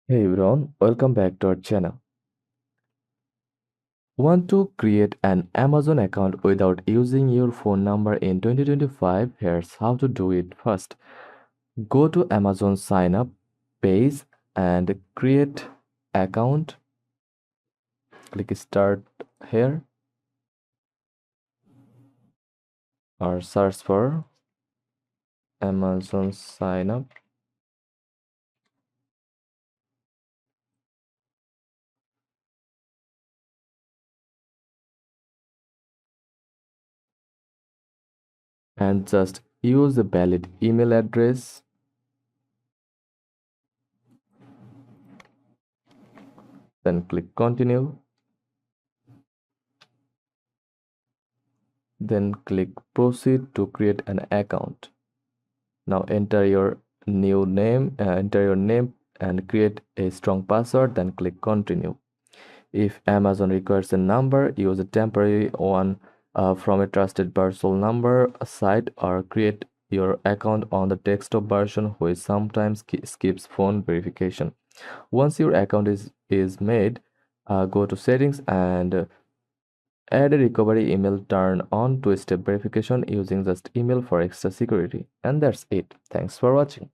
Hey everyone, welcome back to our channel. Want to create an Amazon account without using your phone number in 2025? Here's how to do it. First, go to Amazon sign up page and create account. Click start here or search for Amazon sign up and just use a valid email address. Then click continue. Then click proceed to create an account. Now enter your name and create a strong password, then click continue. If Amazon requires a number, use a temporary one from a trusted personal number site or create your account on the desktop version which sometimes skips phone verification. Once your account is made, go to settings and add a recovery email, turn on two-step verification using just email for extra security. And that's it. Thanks for watching.